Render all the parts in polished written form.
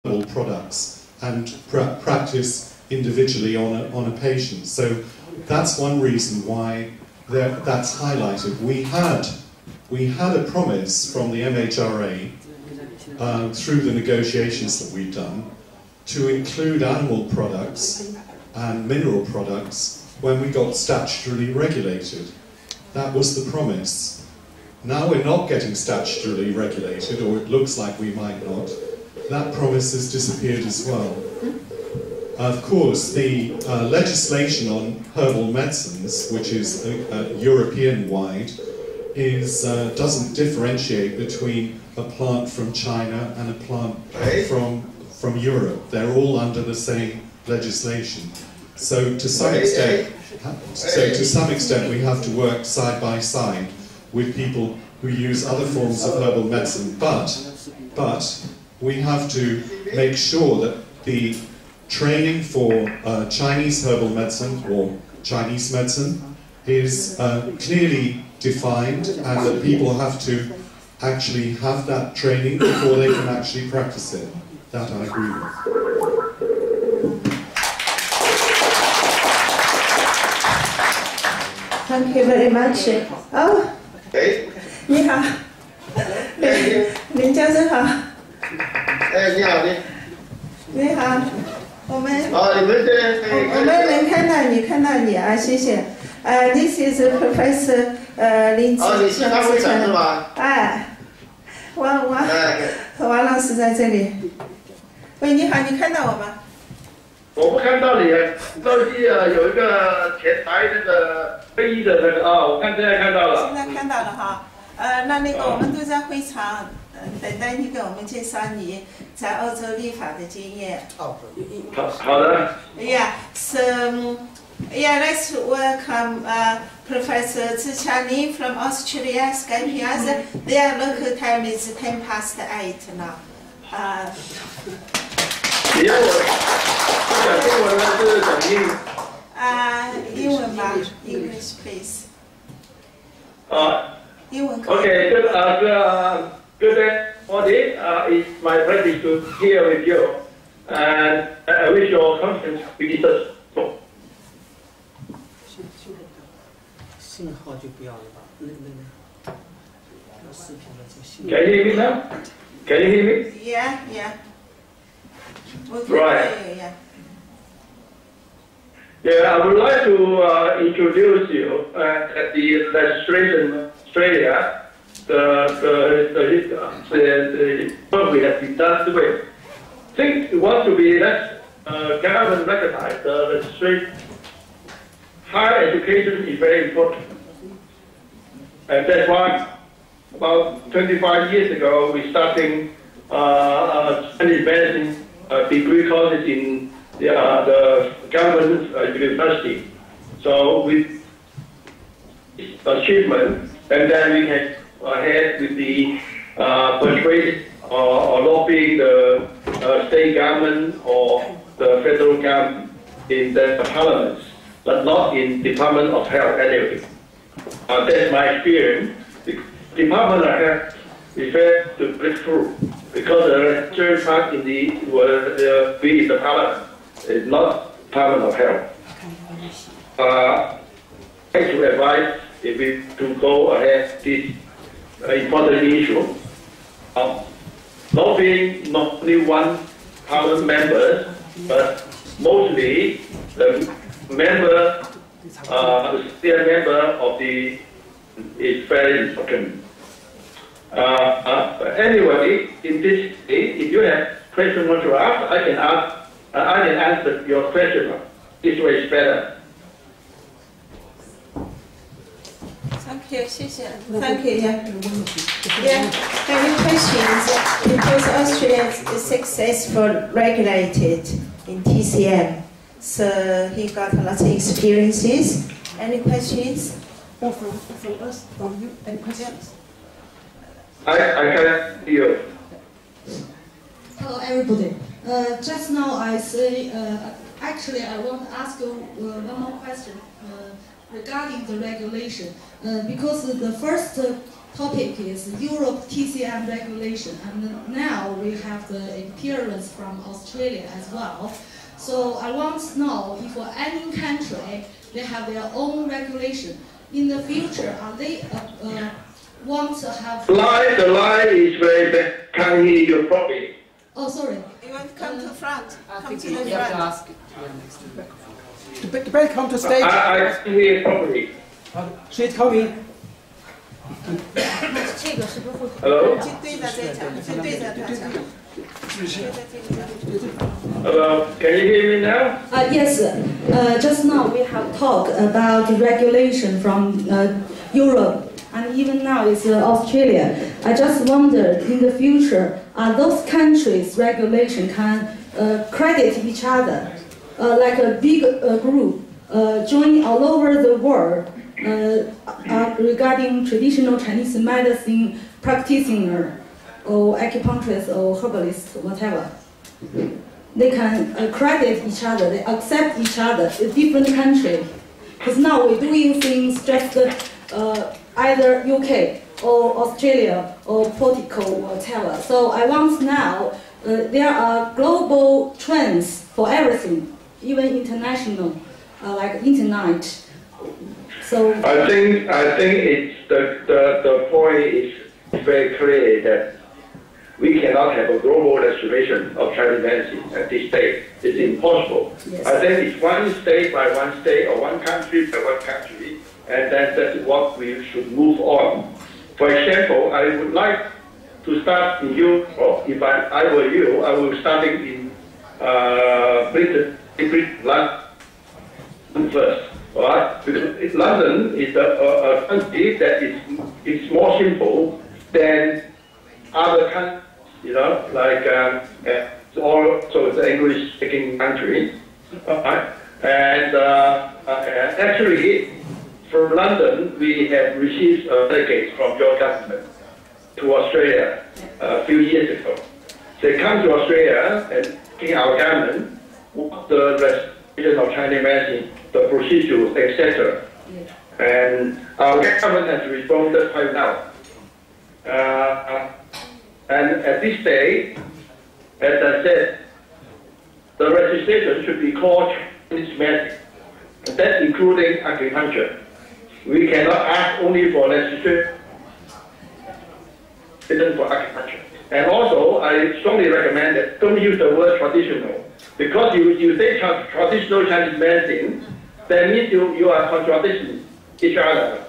herbal products and practice individually on a patient. So that's one reason why that's highlighted. We had a promise from the MHRA through the negotiations that we've done to include animal products and mineral products when we got statutorily regulated. That was the promise. Now we're not getting statutorily regulated, or it looks like we might not. That promise has disappeared as well. Of course, the legislation on herbal medicines, which is European-wide, doesn't differentiate between a plant from China and a plant from Europe. They're all under the same legislation. So to some extent, we have to work side by side with people who use other forms of herbal medicine. But we have to make sure that the training for Chinese herbal medicine or Chinese medicine is clearly defined, and that people have to actually have that training before they can actually practice it. That I agree with. Thank you very much. Oh, 你好，林教授好。你好，你好，我们你们能看到你，看到你啊，谢谢。This is Professor 林子你是他会长是吧？王老师在这里。喂，你好，你看到我吗？我不看到你，手机有一个前台那个会议的那个我看现在看到了。现在看到了哈。那个我们都在会场，等待你给我们介绍你在欧洲立法的经验。好的。Yeah. So let's welcome Professor Tcm from Australia, Skype us. Their local time is 8:10 now. 你要我讲英文还是讲英文吧 ，English please. 英文可以。Okay, good morning. It's my pleasure to be here with you, and I wish your conference be successful. 信号就不要了吧？那视频的这信号。Can you hear me now? Can you hear me? Yeah. Right. Yeah, I would like to introduce you the legislation in Australia, the work we have been done with. I think we want to be government recognized. The legislation, higher education is very important, and that's why about 25 years ago we started Chinese medicine degree courses in the government university. So with achievement, and then we can ahead with the persuade or lobbying the state government or the federal government in the parliaments, but not in Department of Health anyway. That's my experience. The Department of Health is very to breakthrough because the third part in the be in the parliament is not Department of Health. I to advise if we to go ahead this important issue. Lobbying not only one parliament members, but mostly the member, still member of the is very important. Anyway, in this case, if you have questions want to ask, I can answer your question. This way is better. Thank you, Thank you, yeah. Any questions? Because Australia is successful regulated in TCM, so he got a lot of experiences. Any questions? Or from us, from you, any questions? I can hear you. Hello, everybody. Just now I say, actually I want to ask you one more question regarding the regulation. Because the first topic is Europe TCM regulation, and now we have the appearance from Australia as well. So I want to know if any country, they have their own regulation. In the future, are they want to have... The line is very bad. Can't hear you properly. Oh, sorry. You want to come to front? Come to the You have to front. ask the come to stage. I can't hear you properly. She's coming. Hello? 就对着这讲，就对着他讲。 Hello? Can you hear me now? Yes. Just now we have talked about regulation from Europe, and even now it's Australia. I just wonder, in the future, are those countries' regulation can credit each other, like a big group joining all over the world regarding traditional Chinese medicine practitioner or acupuncturist or herbalist, whatever. They can credit each other, they accept each other in different countries. Because now we're doing things just either UK or Australia or Portugal or whatever. So I want now, there are global trends for everything, even international, like internet. So I think it's the point is very clear that we cannot have a global restoration of Chinese medicine at this stage. It's impossible. Yes. I think it's one state by one state or one country by one country, and that's what we should move on. For example, I would like to start in Europe. If I were you, I would start in Britain, London first. All right? Because London is a country that is more simple than other countries, you know, like also the English-speaking country. And actually, from London, we have received delegates from your government to Australia a few years ago. They come to Australia and in our government, the restoration of Chinese medicine, the procedures, etc. And our government has responded quite well. And at this stage, as I said, the registration should be called Chinese medicine, and that's including acupuncture. We cannot ask only for registration for acupuncture. And also, I strongly recommend that don't use the word traditional, because you say traditional Chinese medicine, that means you are contradicting each other.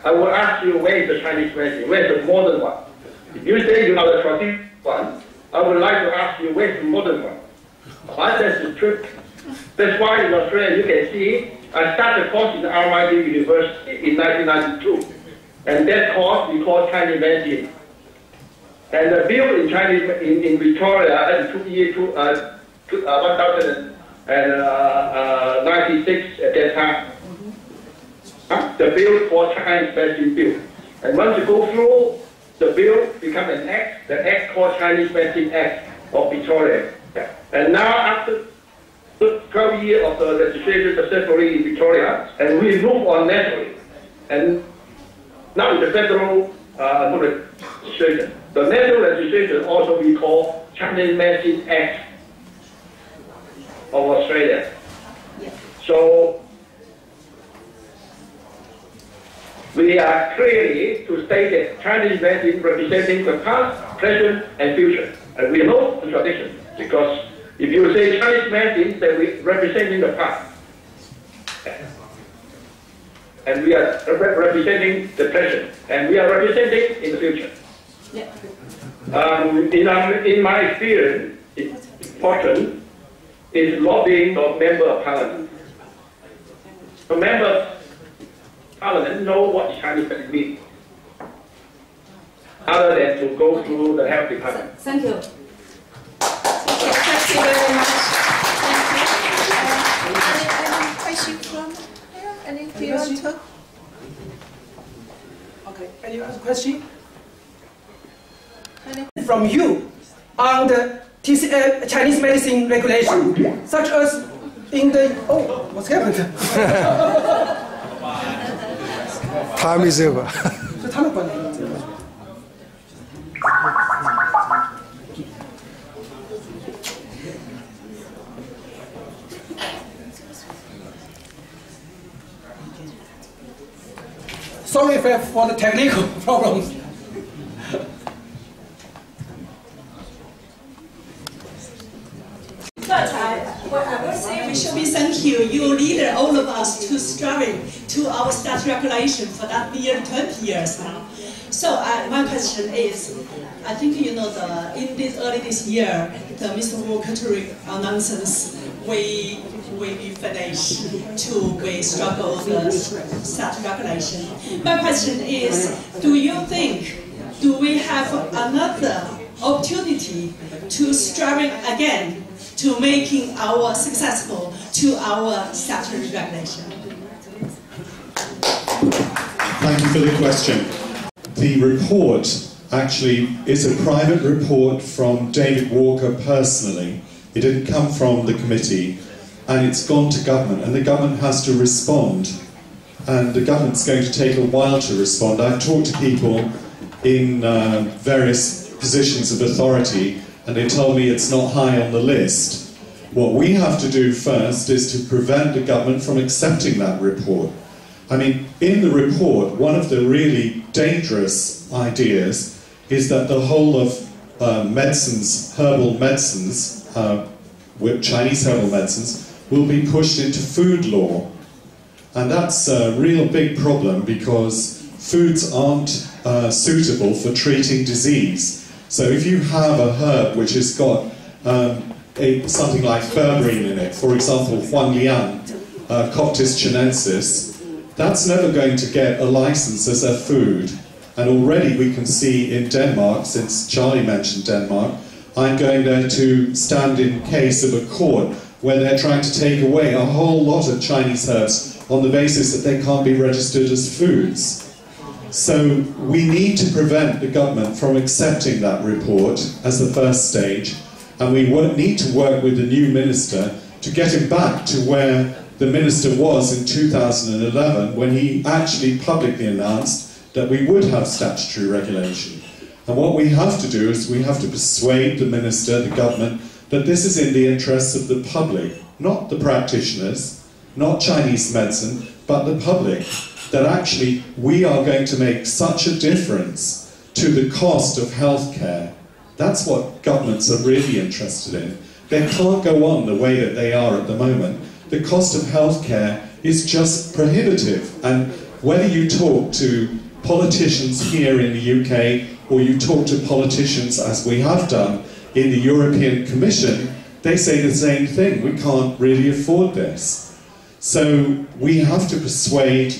I will ask you, where is the Chinese medicine? Where is the modern one? If you say you are the traditional one, I would like to ask you, where is the modern one? Why that's the truth? That's why in Australia, you can see, I started a course in RMIT University in 1992. And that course we call Chinese medicine. And the bill in Chinese, in Victoria, in 1996 at that time, the bill called Chinese medicine bill. And once you go through, the bill becomes an act, the act called Chinese Medicine Act of Victoria. And now after 12 years of the registration successfully in Victoria, and we move on nationally. And now the federal registration. The national registration also we call Chinese Medicine Act of Australia. So we are clearly to state that Chinese medicine representing the past, present, and future. And we know the tradition, because if you say Chinese medicine, then we representing the past. And we are representing the present. And we are representing in the future. In my experience, it's important is lobbying of member of parliament. The member of parliament know what Chinese medicine means, other than to go through the health department. Thank you. Thank you very much. Any question from here? Any do you want to? Okay. Any other question? Any? From you on the TCM Chinese medicine regulation, such as in the what's happened? Time is over. 是他们管的。sorry for the technical problems. But I will say we should be thank you. You lead all of us to striving to our statute regulation for that nearly 20 years now. So my question is, I think you know early this year, the Mr. Walker announcements we finished we struggle the statute regulation. My question is, do we have another opportunity to striving again to making our successful to our statute regulation? Thank you for the question. The report actually is a private report from David Walker personally. It didn't come from the committee, and it's gone to government, and the government has to respond, and the government's going to take a while to respond. I've talked to people in various positions of authority, and they told me it's not high on the list. What we have to do first is to prevent the government from accepting that report. I mean, in the report, one of the really dangerous ideas is that the whole of medicines, herbal medicines, Chinese herbal medicines, will be pushed into food law. And that's a real big problem because foods aren't suitable for treating disease. So if you have a herb which has got something like berberine in it, for example, Huangliang, Coptis chinensis, that's never going to get a license as a food. And already we can see in Denmark, since Charlie mentioned Denmark, I'm going there to stand in case of a court where they're trying to take away a whole lot of Chinese herbs on the basis that they can't be registered as foods. So we need to prevent the government from accepting that report as the first stage, and we need to work with the new minister to get him back to where the minister was in 2011 when he actually publicly announced that we would have statutory regulation. And what we have to do is we have to persuade the minister, the government, that this is in the interests of the public, not the practitioners, not Chinese medicine, but the public, that actually we are going to make such a difference to the cost of healthcare. That's what governments are really interested in. They can't go on the way that they are at the moment. The cost of healthcare is just prohibitive, and whether you talk to politicians here in the UK or you talk to politicians, as we have done in the European Commission, they say the same thing. We can't really afford this. So we have to persuade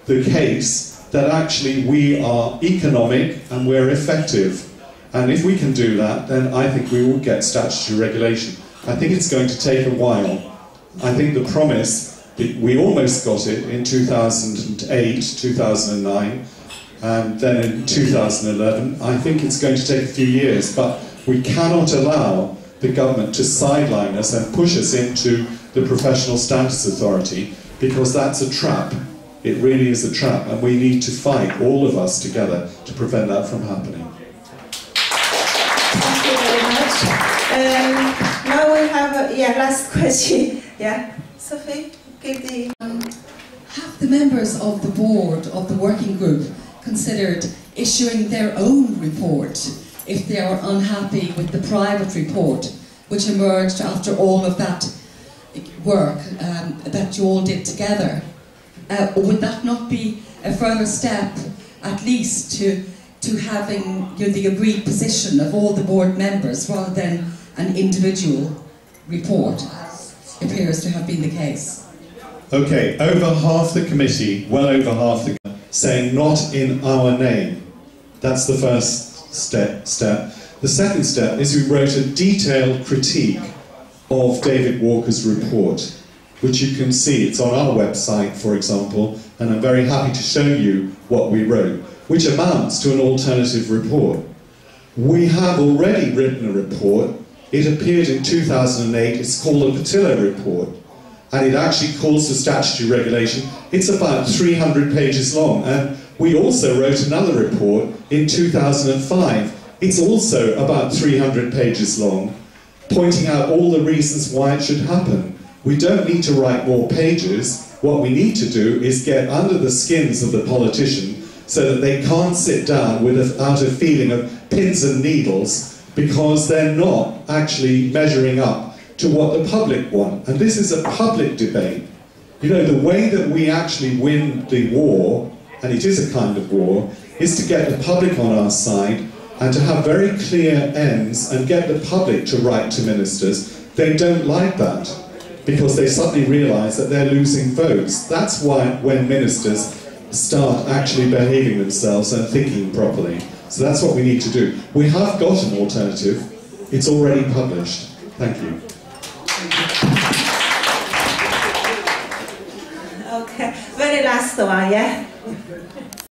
the case that actually we are economic and we're effective. And if we can do that, then I think we will get statutory regulation. I think it's going to take a while. I think the promise, we almost got it in 2008, 2009, and then in 2011. I think it's going to take a few years, but we cannot allow the government to sideline us and push us into the Professional Standards Authority, because that's a trap. It really is a trap, and we need to fight, all of us together, to prevent that from happening. Thank you very much. Now we have last question. Yeah, Sophie, give the... Have the members of the board of the working group considered issuing their own report if they are unhappy with the private report which emerged after all of that work that you all did together? Would that not be a further step, at least, to having the agreed position of all the board members rather than an individual report, as appears to have been the case? Okay, over half the committee, well over half the committee, saying not in our name. That's the first step. The second step is we wrote a detailed critique of David Walker's report, which you can see. It's on our website, for example, and I'm very happy to show you what we wrote, which amounts to an alternative report. We have already written a report. It appeared in 2008. It's called the Patillo Report, and it actually calls for statutory regulation. It's about 300 pages long, and we also wrote another report in 2005. It's also about 300 pages long, pointing out all the reasons why it should happen. We don't need to write more pages. What we need to do is get under the skins of the politician so that they can't sit down without a feeling of pins and needles, because they're not actually measuring up to what the public want. And this is a public debate. You know, the way that we actually win the war, and it is a kind of war, is to get the public on our side and to have very clear ends and get the public to write to ministers. They don't like that because they suddenly realise that they're losing votes. That's why when ministers start actually behaving themselves and thinking properly. So that's what we need to do. We have got an alternative. It's already published. Thank you. Okay, very last one, yeah?